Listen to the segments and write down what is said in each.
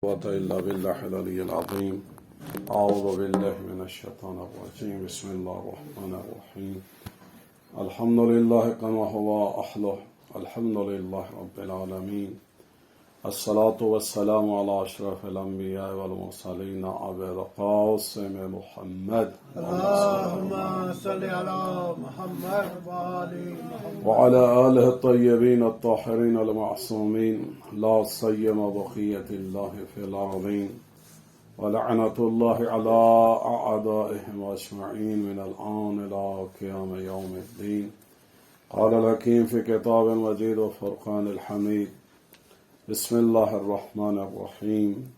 قوة إلا بالله العلي العظيم. أعوذ بالله من الشيطان الرجيم. بسم الله الرحمن الرحيم. الحمد لله كما هو أحله. الحمد لله رب العالمين. الصلاة والسلام على أشرف الأنبياء والمرسلين أبي القاسم محمد اللهم صل على محمد وعلى آله الطيبين الطاهرين المعصومين لا سيما بقية الله في الأرضين ولعنة الله على أعدائهم أجمعين من الآن إلى قيام يوم الدين. قال الحكيم في كتاب المجيد وفرقان الحميد. بسم الله الرحمن الرحيم.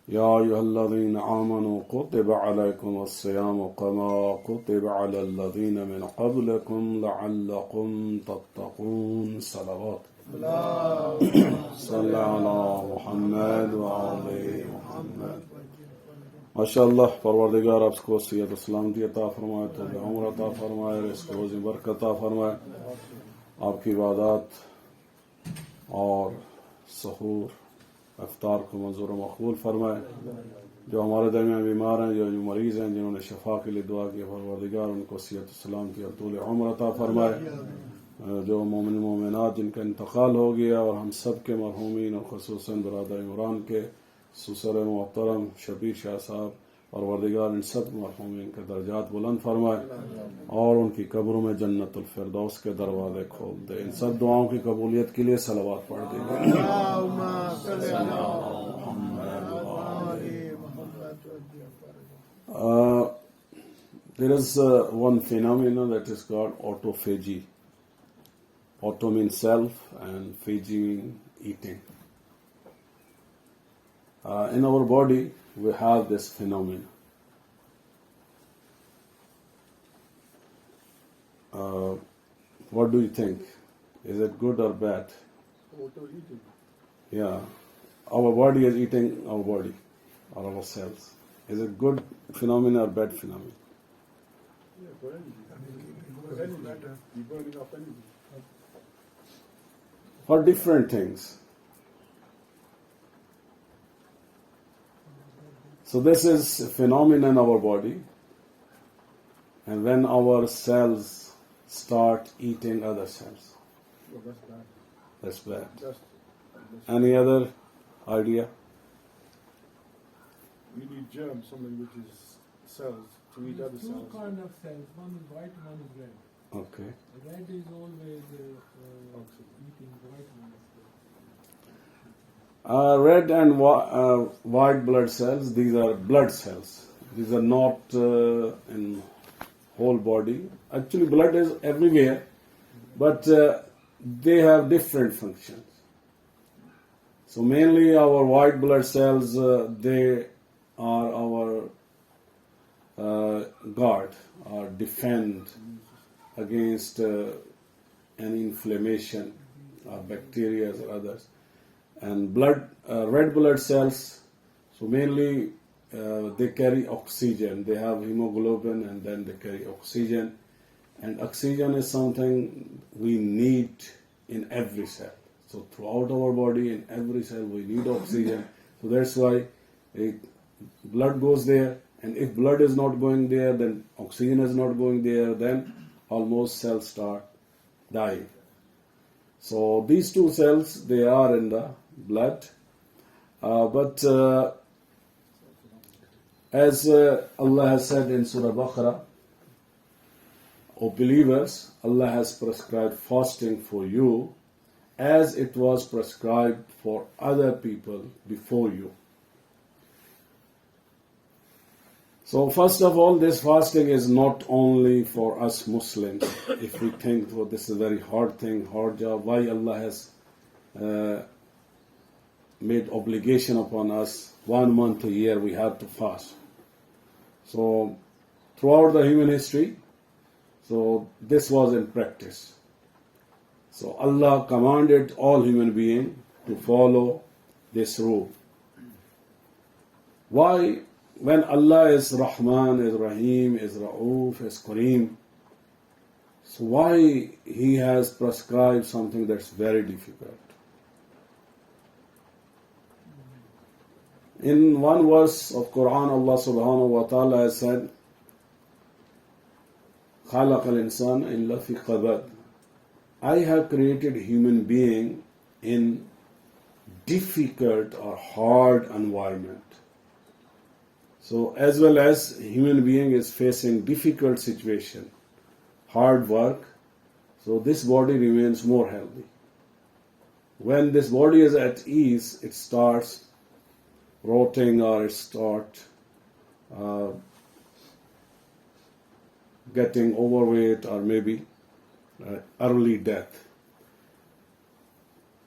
يا أيها الذين آمنوا كتب عليكم الصيام كما كتب على الذين من قبلكم لعلكم تتقون. صلوات صلى على محمد وعلى محمد. माशाअल्लाह परवरदिगार आपको सियत सलामती अता फरमाए, तो उम्र अता फरमाए, रिज़्क़ रोज़ी बरकत अता फरमाए, आपकी इबादत और सहूर अफ्तार को मंजूर मकबूल फरमाए। जो हमारे दरमियान बीमार हैं, जो मरीज़ हैं, जिन्होंने शफा के लिए दुआ की, परवरदिगार उनको सियत सलामती और तूल उम्र अता फरमाए। जो मोमिन मोमिनात जिनका इंतकाल हो गया और हम सब के मरहूमीन और खुसूसन बरादर इमरान के ससुर मोहतरम शबीर शाह साहब, परवरदिगार इन सब मरहूमीन के दर्जात बुलंद फरमाए और उनकी कब्रों में जन्नतुल फिरदौस के दरवाजे खोल दे। इन सब दुआओं की कबूलियत के लिए सलावत पढ़ देंगे। There is one phenomenon that is called autophagy. Auto means self and phagy means eating. In our body, we have this phenomenon. What do you think? Is it good or bad? Auto-eating. Yeah. Our body is eating our body or ourselves. Is it good phenomenon or bad phenomenon? Yeah, for energy. You're burning up energy. For different things. So this is a phenomenon in our body, and when our cells start eating other cells, Well, that's bad. that's bad. That's Any other idea? you need germs, something which is cells, to eat other Two cells. kind of cells. One is white, one is red. Okay. Red is always Oxygen. eating, white one is Red and white blood cells, these are blood cells. These are not in whole body. Actually, blood is everywhere, but they have different functions. So mainly our white blood cells, they are our guard or defend against any inflammation or bacteria or others. And red blood cells, so mainly they carry oxygen. They have hemoglobin and then they carry oxygen. And oxygen is something we need in every cell. So throughout our body, in every cell, we need oxygen. So that's why blood goes there. And if blood is not going there, then oxygen is not going there, then almost cells start dying. So these two cells, they are in the blood. But as Allah has said in Surah Baqarah, O believers, Allah has prescribed fasting for you as it was prescribed for other people before you. So first of all, this fasting is not only for us Muslims. If we think, well, this is a very hard thing, hard job, why Allah has made obligation upon us, 1 month a year we have to fast. So throughout the human history, so this was in practice. So Allah commanded all human beings to follow this rule. Why? When Allah is Rahman, is Rahim, is Ra'uf, is Kareem, so why He has prescribed something that's very difficult? In one verse of Quran, Allah subhanahu wa ta'ala has said, خَلَقَ الْإِنسَانَ إِلَّا فِي قَبَدٍ. I have created human being in difficult or hard environment. So as well as human being is facing difficult situation, hard work, so this body remains more healthy. When this body is at ease, it starts rotting or it starts getting overweight or maybe early death.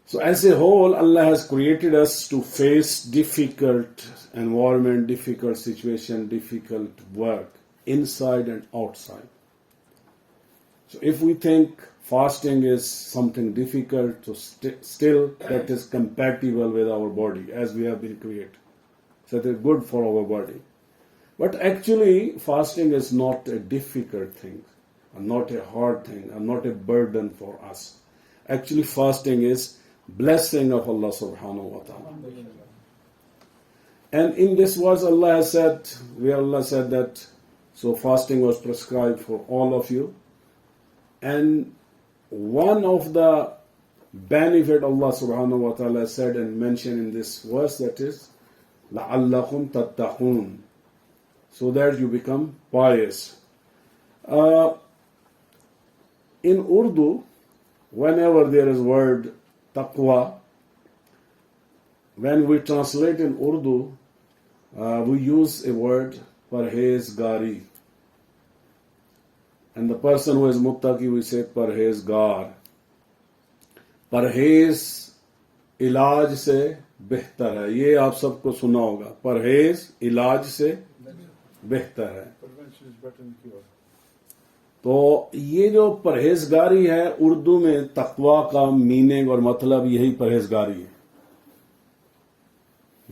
So as a whole, Allah has created us to face difficult environment, difficult situation, difficult work, inside and outside. So if we think fasting is something difficult, so still that is compatible with our body as we have been created. So it is good for our body. But actually, fasting is not a difficult thing, and not a hard thing, and not a burden for us. Actually, fasting is blessing of Allah subhanahu wa ta'ala. And in this verse, Allah has said, where Allah said that, so fasting was prescribed for all of you. And one of the benefit Allah subhanahu wa ta'ala said and mentioned in this verse, that is, لَعَلَّكُمْ تَتَّقُونَ, so that you become pious. In Urdu, whenever there is word taqwa, when we translate in Urdu, we use a word parhezgari. And the person who is muttaqi, we say parhezgar. Parhez इलाज से बेहतर है, ये आप सबको सुना होगा, परहेज इलाज से बेहतर है. Prevention is better than cure. तो ये जो परहेजगारी है, उर्दू में तकवा का मीनिंग और मतलब यही परहेजगारी है,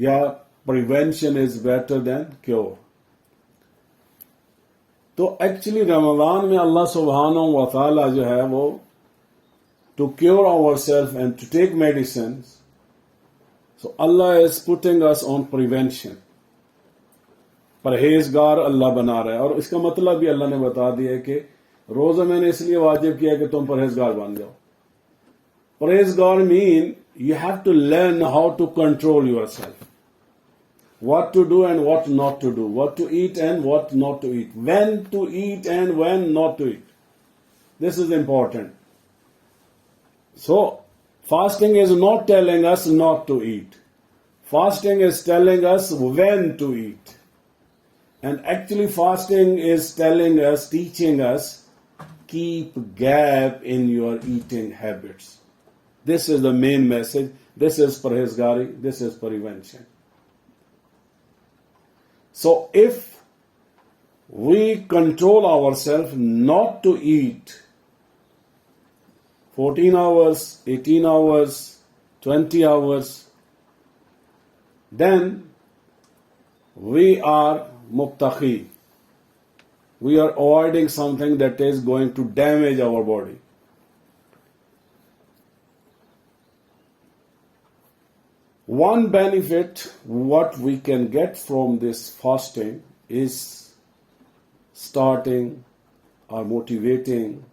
या prevention is better than cure. तो एक्चुअली रमजान में अल्लाह सुब्हानहू व तआला जो है वो to cure ourselves and to take medicine, so Allah is putting us on prevention. परहेजगार अल्लाह बना रहा है, और इसका मतलब भी अल्लाह ने बता दिया है कि रोजा मैंने इसलिए वाजिब किया कि तुम परहेजगार बन जाओ. परहेजगार mean you have to learn how to control yourself, what to do and what not to do, what to eat and what not to eat, when to eat and when not to eat. This is important. So, fasting is not telling us not to eat. Fasting is telling us when to eat. And actually fasting is telling us, teaching us, keep gap in your eating habits. This is the main message. This is parhezgari, this is prevention. So if we control ourselves not to eat 14 hours, 18 hours, 20 hours, then we are muttaqi. We are avoiding something that is going to damage our body. One benefit what we can get from this fasting is starting or motivating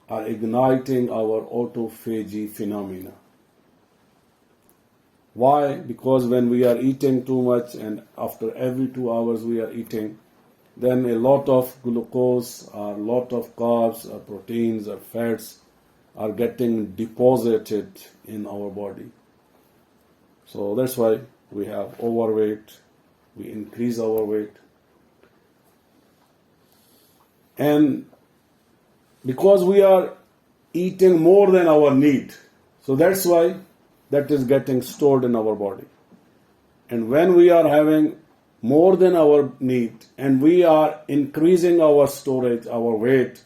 or igniting our autophagy phenomena. Why? Because when we are eating too much and after every 2 hours we are eating, then a lot of glucose or a lot of carbs or proteins or fats are getting deposited in our body. So that's why we have overweight, we increase our weight. And because we are eating more than our need, so that's why that is getting stored in our body. And when we are having more than our need and we are increasing our storage, our weight,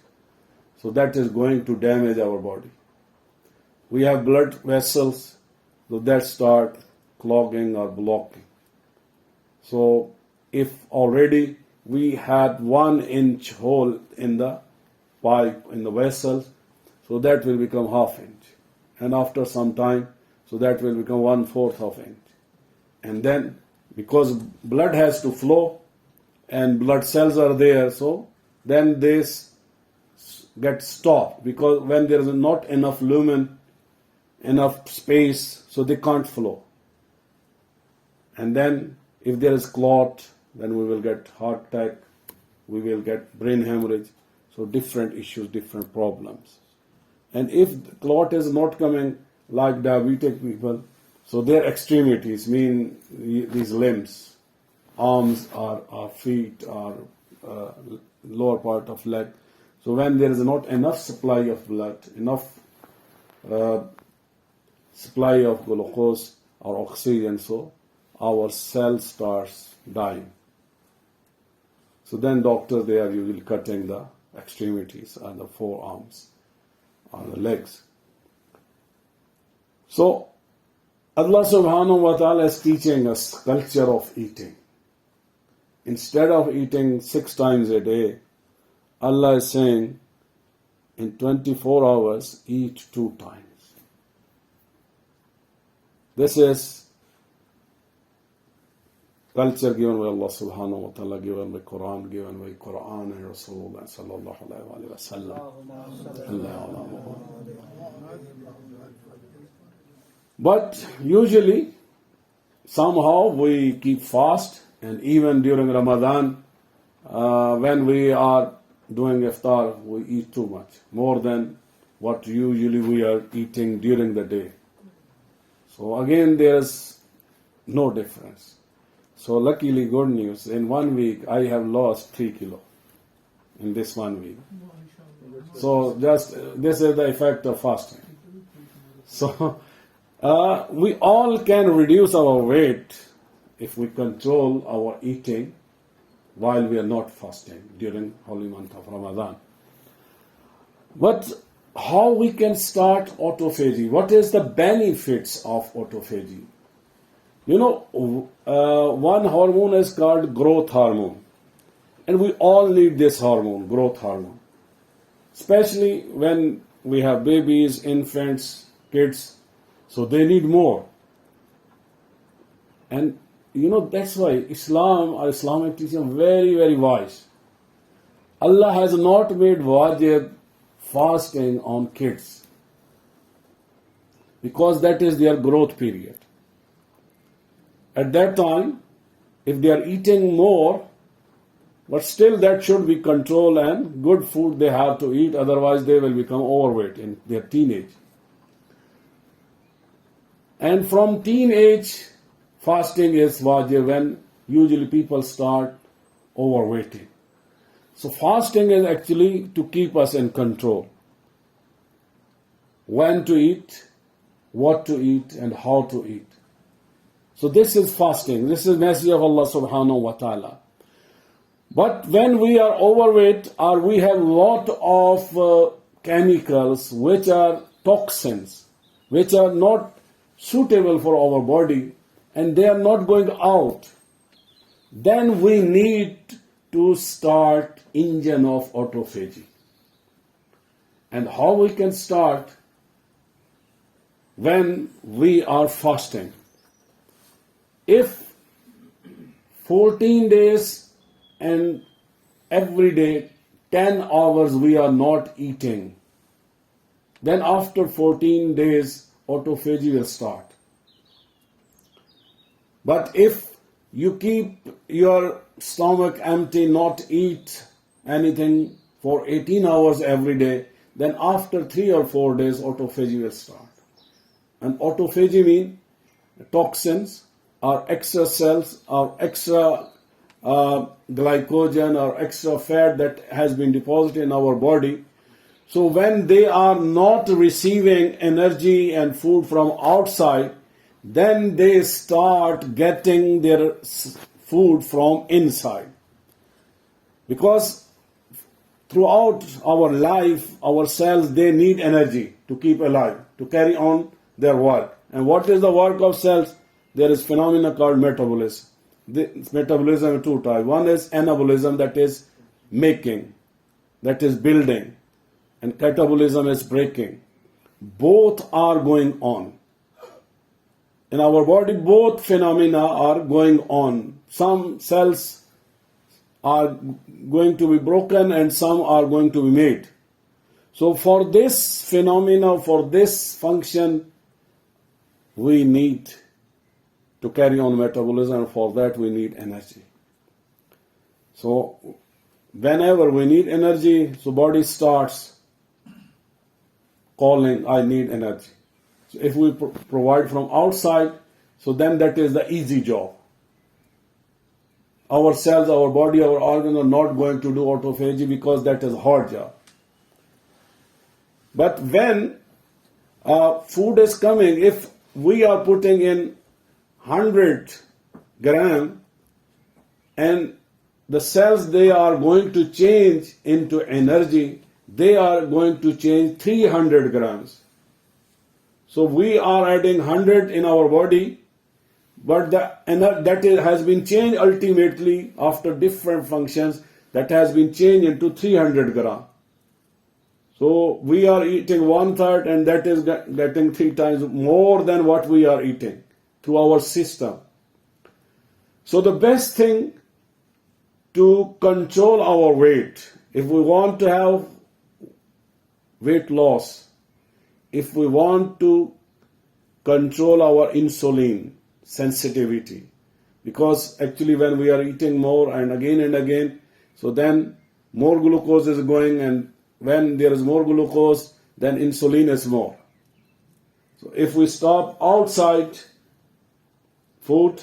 so that is going to damage our body. We have blood vessels, so that start clogging or blocking. So if already we had 1 inch hole in the pipe, in the vessel, so that will become ½ inch. And after some time, so that will become 1/4 of inch. And then because blood has to flow and blood cells are there, so then this gets stopped because when there is not enough lumen, enough space, so they can't flow. And then if there is clot, then we will get heart attack, we will get brain hemorrhage. So different issues, different problems. And if the clot is not coming like diabetic people, so their extremities, mean these limbs, arms or feet or lower part of leg. So when there is not enough supply of blood, enough supply of glucose or oxygen, so our cell starts dying. So then doctors, they are usually cutting the extremities and the forearms or the legs. So Allah subhanahu wa ta'ala is teaching us culture of eating. Instead of eating 6 times a day, Allah is saying in 24 hours, eat 2 times. This is culture given by Allah subhanahu wa ta'ala, given by Quran and Rasulullah sallallahu alayhi wa sallam. But usually, somehow we keep fast, and even during Ramadan, when we are doing iftar, we eat too much, more than what usually we are eating during the day. So again, there is no difference. So luckily, good news, in 1 week, I have lost 3 kilos in this 1 week. So just, this is the effect of fasting. So, we all can reduce our weight if we control our eating while we are not fasting during holy month of Ramadan. But how we can start autophagy? What is the benefits of autophagy? You know, one hormone is called growth hormone. And we all need this hormone, growth hormone. Especially when we have babies, infants, kids. So they need more. And you know, that's why Islam or Islamic teaching are very, very wise. Allah has not made wajib fasting on kids, because that is their growth period. At that time, if they are eating more, but still that should be controlled and good food they have to eat, otherwise they will become overweight in their teenage. And from teenage, fasting is wajib when usually people start overweighting. So fasting is actually to keep us in control. When to eat, what to eat, and how to eat. So this is fasting. This is message of Allah subhanahu wa ta'ala. But when we are overweight or we have lot of chemicals which are toxins, which are not suitable for our body, and they are not going out, then we need to start engine of autophagy. And how we can start? When we are fasting. If 14 days and every day 10 hours we are not eating, then after 14 days autophagy will start. But if you keep your stomach empty, not eat anything for 18 hours every day, then after 3 or 4 days autophagy will start. And autophagy means toxins or extra cells or extra glycogen or extra fat that has been deposited in our body. So when they are not receiving energy and food from outside, then they start getting their food from inside. Because throughout our life, our cells, they need energy to keep alive, to carry on their work. And what is the work of cells? There is phenomena called metabolism. Metabolism is 2 types. One is anabolism, that is making, that is building. And catabolism is breaking. Both are going on. in our body, both phenomena are going on. Some cells are going to be broken and some are going to be made. So for this phenomena, for this function, we need to carry on metabolism, and for that we need energy. So whenever we need energy, so body starts calling, I need energy. So if we provide from outside, so then that is the easy job. Our cells, our body, our organs are not going to do autophagy because that is a hard job. But when food is coming, if we are putting in 100 gram and the cells, they are going to change into energy, they are going to change 300 grams. So we are adding 100 in our body, but that has been changed ultimately after different functions, that has been changed into 300 gram. So we are eating 1/3 and that is getting 3 times more than what we are eating through our system. So the best thing to control our weight, if we want to have weight loss, if we want to control our insulin sensitivity, because actually when we are eating more and again, so then more glucose is going, and when there is more glucose, then insulin is more. So if we stop outside food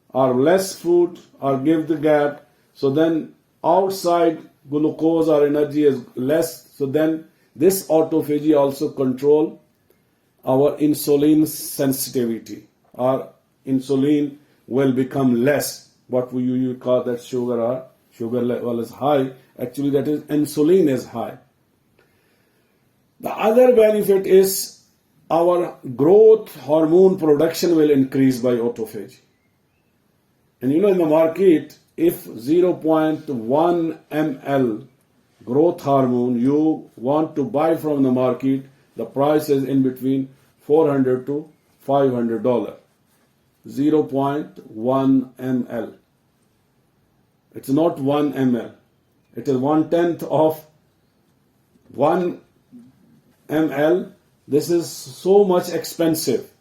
or less food or give the gap, so then outside glucose or energy is less, so then this autophagy also control our insulin sensitivity. Our insulin will become less. What we usually call that sugar level is high. Actually, that is insulin is high. The other benefit is our growth hormone production will increase by autophagy. And in the market, if 0.1 ml growth hormone you want to buy from the market, the price is in between $400 to $500. 0.1 ml. It's not 1 ml. It is 1/10 of 1 ml. This is so much expensive.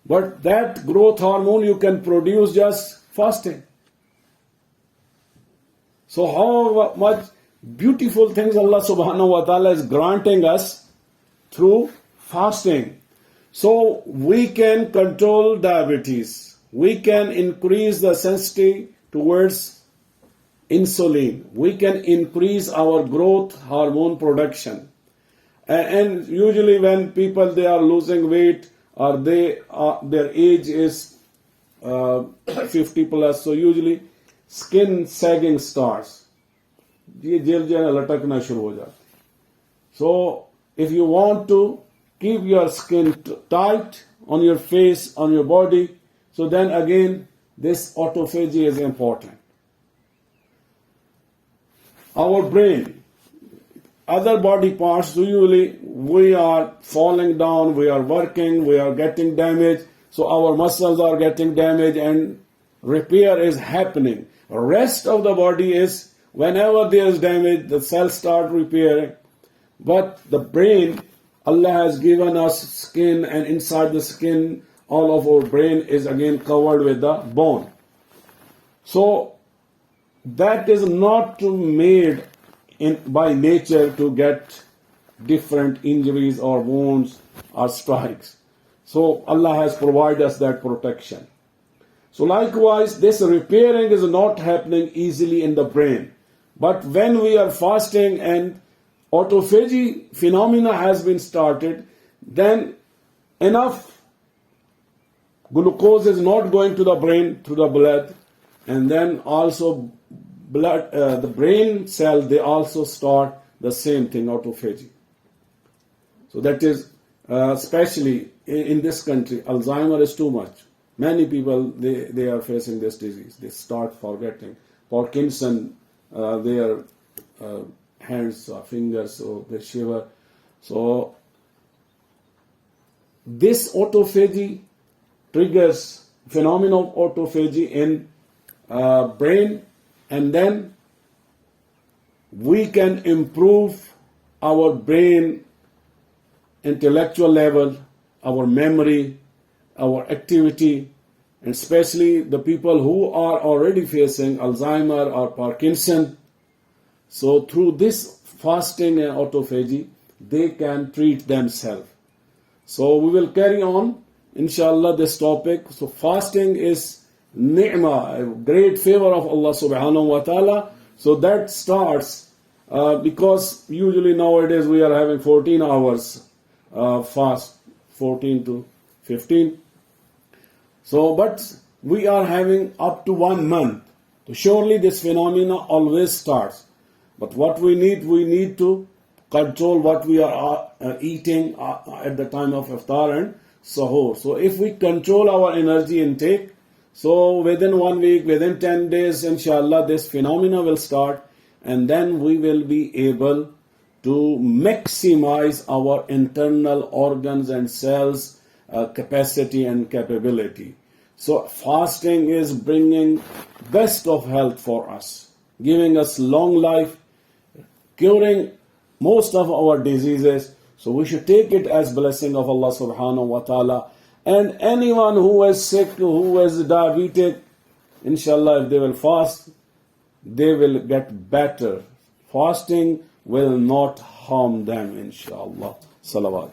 But that growth hormone you can produce just fasting. So how much beautiful things Allah subhanahu wa ta'ala is granting us through fasting. So we can control diabetes. We can increase the sensitivity towards insulin. We can increase our growth hormone production. And usually when people they are losing weight or their age is 50 plus, so usually skin sagging starts. So if you want to keep your skin tight on your face, on your body, so then again this autophagy is important. Our brain, other body parts, usually we are falling down, we are working, we are getting damaged, so our muscles are getting damaged and repair is happening. Rest of the body is, whenever there is damage, the cells start repairing. But the brain, Allah has given us skin, and inside the skin, all of our brain is again covered with the bone. So that is not made by nature to get different injuries or wounds or strikes. So Allah has provided us that protection. So likewise, this repairing is not happening easily in the brain. But when we are fasting and autophagy phenomena has been started, then enough glucose is not going to the brain through the blood, and then also the brain cell, they also start the same thing, autophagy. So that is especially in this country, Alzheimer is too much. Many people, they are facing this disease. They start forgetting. Parkinson, their hands or fingers, so they shiver. So this autophagy triggers phenomenon of autophagy in brain, and then we can improve our brain intellectual level, our memory, our activity, and especially the people who are already facing Alzheimer or Parkinson. So through this fasting and autophagy, they can treat themselves. So we will carry on, inshallah, this topic. So fasting is ni'mah, a great favor of Allah subhanahu wa ta'ala. So that starts because usually nowadays we are having 14 hours fast, 14 to 15. So, but we are having up to 1 month. So surely this phenomena always starts. But what we need to control what we are eating at the time of iftar and sahur. So if we control our energy intake, so within 1 week, within 10 days, inshallah, this phenomena will start, and then we will be able to maximize our internal organs and cells capacity and capability. So fasting is bringing best of health for us, giving us long life, curing most of our diseases. So we should take it as blessing of Allah subhanahu wa ta'ala. And anyone who is sick, who is diabetic, inshallah, if they will fast, they will get better. Fasting will not harm them, inshallah. Salawat.